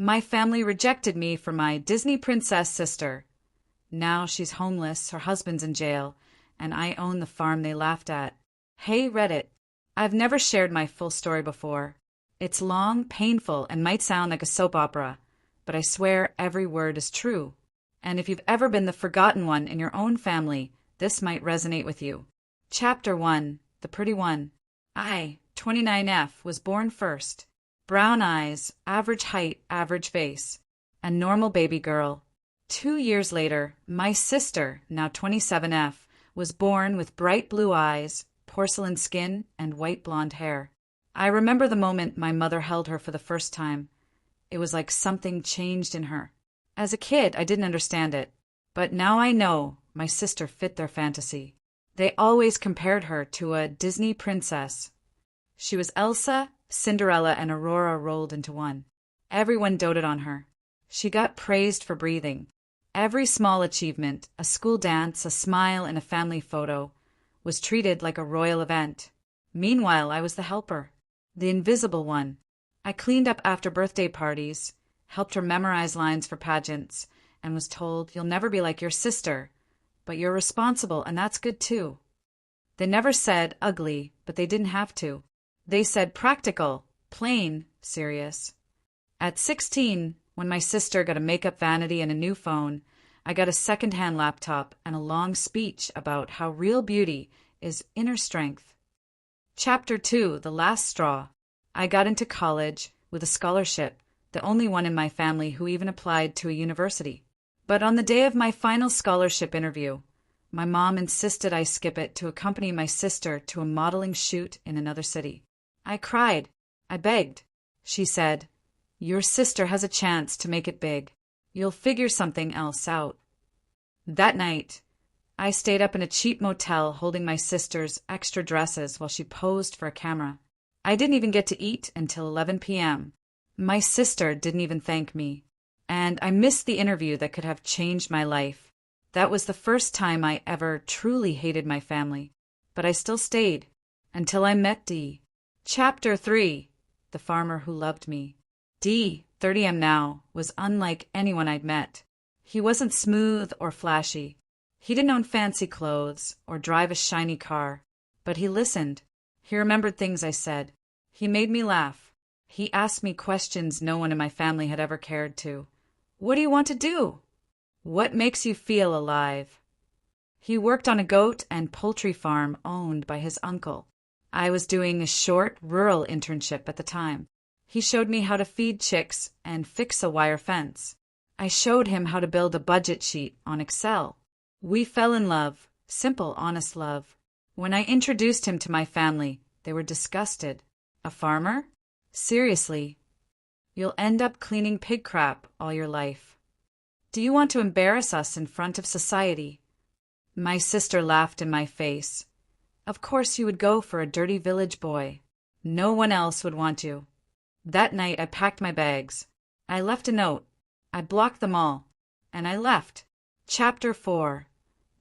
My family rejected me for my Disney princess sister. Now she's homeless, her husband's in jail, and I own the farm they laughed at. Hey, Reddit. I've never shared my full story before. It's long, painful, and might sound like a soap opera, but I swear every word is true. And if you've ever been the forgotten one in your own family, this might resonate with you. Chapter 1. The Pretty One. I, 29F, was born first. Brown eyes, average height, average face. A normal baby girl. 2 years later, my sister, now 27F, was born with bright blue eyes, porcelain skin, and white blonde hair. I remember the moment my mother held her for the first time. It was like something changed in her. As a kid, I didn't understand it. But now I know my sister fit their fantasy. They always compared her to a Disney princess. She was Elsa, Cinderella, and Aurora rolled into one. Everyone doted on her. She got praised for breathing. Every small achievement, a school dance, a smile, and a family photo, was treated like a royal event. Meanwhile, I was the helper, the invisible one. I cleaned up after birthday parties, helped her memorize lines for pageants, and was told, "You'll never be like your sister, but you're responsible, and that's good too." They never said ugly, but they didn't have to. They said practical, plain, serious. At 16, when my sister got a makeup vanity and a new phone, I got a second-hand laptop and a long speech about how real beauty is inner strength. Chapter 2. The Last Straw. I got into college with a scholarship, the only one in my family who even applied to a university. But on the day of my final scholarship interview, my mom insisted I skip it to accompany my sister to a modeling shoot in another city. I cried. I begged. She said, "Your sister has a chance to make it big. You'll figure something else out." That night, I stayed up in a cheap motel holding my sister's extra dresses while she posed for a camera. I didn't even get to eat until 11 p.m. My sister didn't even thank me. And I missed the interview that could have changed my life. That was the first time I ever truly hated my family. But I still stayed until I met Dee. Chapter 3. The Farmer Who Loved Me. Dee, 30M now, was unlike anyone I'd met. He wasn't smooth or flashy. He didn't own fancy clothes or drive a shiny car. But he listened. He remembered things I said. He made me laugh. He asked me questions no one in my family had ever cared to. What do you want to do? What makes you feel alive? He worked on a goat and poultry farm owned by his uncle. I was doing a short, rural internship at the time. He showed me how to feed chicks and fix a wire fence. I showed him how to build a budget sheet on Excel. We fell in love, simple, honest love. When I introduced him to my family, they were disgusted. A farmer? Seriously. You'll end up cleaning pig crap all your life. Do you want to embarrass us in front of society? My sister laughed in my face. Of course you would go for a dirty village boy. No one else would want you. That night I packed my bags. I left a note. I blocked them all. And I left. Chapter 4.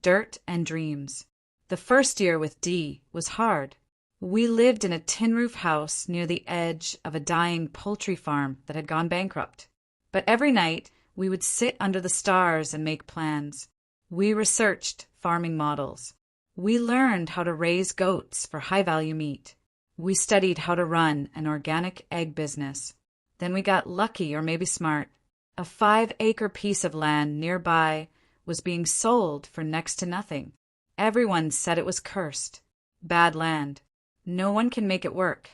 Dirt and Dreams. The first year with Dee was hard. We lived in a tin roof house near the edge of a dying poultry farm that had gone bankrupt. But every night we would sit under the stars and make plans. We researched farming models. We learned how to raise goats for high-value meat. We studied how to run an organic egg business. Then we got lucky, or maybe smart. A 5-acre piece of land nearby was being sold for next to nothing. Everyone said it was cursed. Bad land. No one can make it work.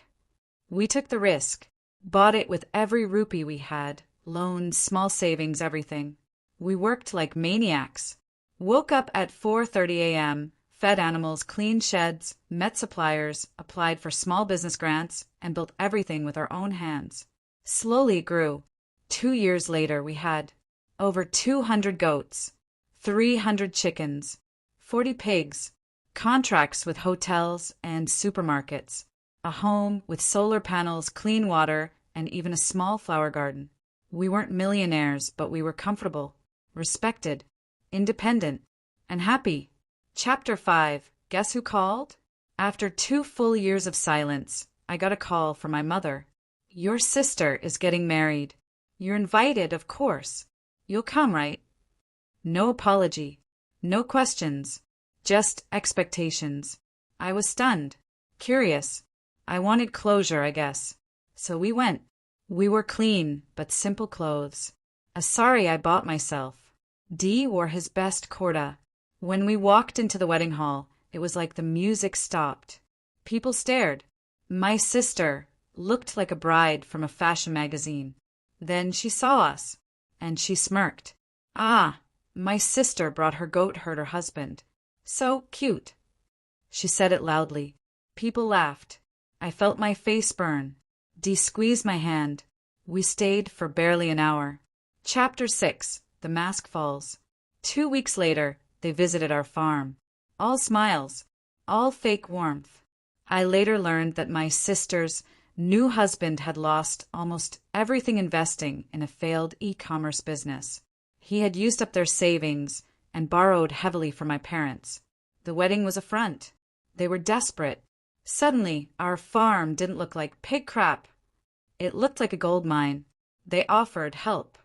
We took the risk. Bought it with every rupee we had. Loans, small savings, everything. We worked like maniacs. Woke up at 4:30 a.m., fed animals, cleaned sheds, met suppliers, applied for small business grants, and built everything with our own hands. Slowly it grew. 2 years later, we had over 200 goats, 300 chickens, 40 pigs, contracts with hotels and supermarkets, a home with solar panels, clean water, and even a small flower garden. We weren't millionaires, but we were comfortable, respected, independent, and happy. Chapter 5. Guess who called? After 2 full years of silence, I got a call from my mother. Your sister is getting married. You're invited, of course. You'll come, right? No apology. No questions. Just expectations. I was stunned. Curious. I wanted closure, I guess. So we went. We were clean, but simple clothes. A sari I bought myself. Dee wore his best kurta. When we walked into the wedding hall, it was like the music stopped. People stared. My sister looked like a bride from a fashion magazine. Then she saw us, and she smirked. Ah, my sister brought her goat herder husband. So cute. She said it loudly. People laughed. I felt my face burn. Dee squeezed my hand. We stayed for barely an hour. Chapter 6. The Mask Falls. 2 weeks later, they visited our farm. All smiles. All fake warmth. I later learned that my sister's new husband had lost almost everything investing in a failed e-commerce business. He had used up their savings and borrowed heavily from my parents. The wedding was a front. They were desperate. Suddenly, our farm didn't look like pig crap. It looked like a gold mine. They offered help.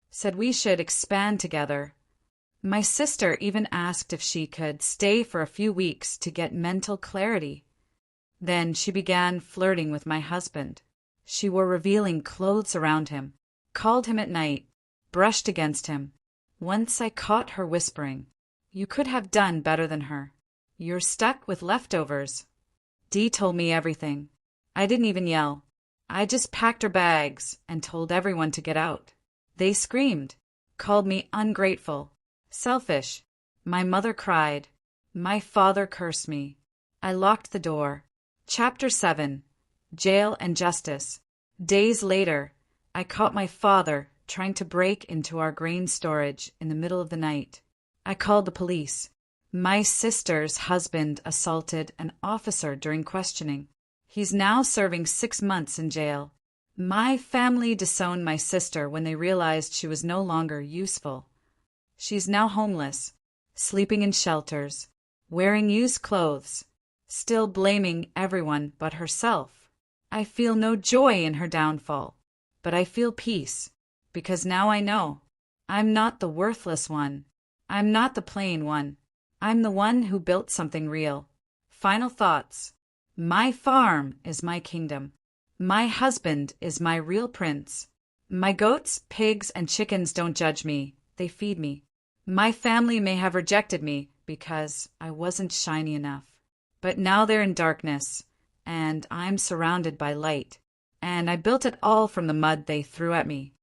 Said we should expand together. My sister even asked if she could stay for a few weeks to get mental clarity. Then she began flirting with my husband. She wore revealing clothes around him, called him at night, brushed against him. Once I caught her whispering, "You could have done better than her. You're stuck with leftovers." Dee told me everything. I didn't even yell. I just packed her bags and told everyone to get out. They screamed, called me ungrateful, selfish. My mother cried. My father cursed me. I locked the door. Chapter 7. Jail and Justice. Days later, I caught my father trying to break into our grain storage in the middle of the night. I called the police. My sister's husband assaulted an officer during questioning. He's now serving 6 months in jail. My family disowned my sister when they realized she was no longer useful. She's now homeless, sleeping in shelters, wearing used clothes, still blaming everyone but herself. I feel no joy in her downfall, but I feel peace, because now I know I'm not the worthless one. I'm not the plain one. I'm the one who built something real. Final thoughts. My farm is my kingdom. My husband is my real prince. My goats, pigs, and chickens don't judge me. They feed me. My family may have rejected me because I wasn't shiny enough. But now they're in darkness, and I'm surrounded by light. And I built it all from the mud they threw at me.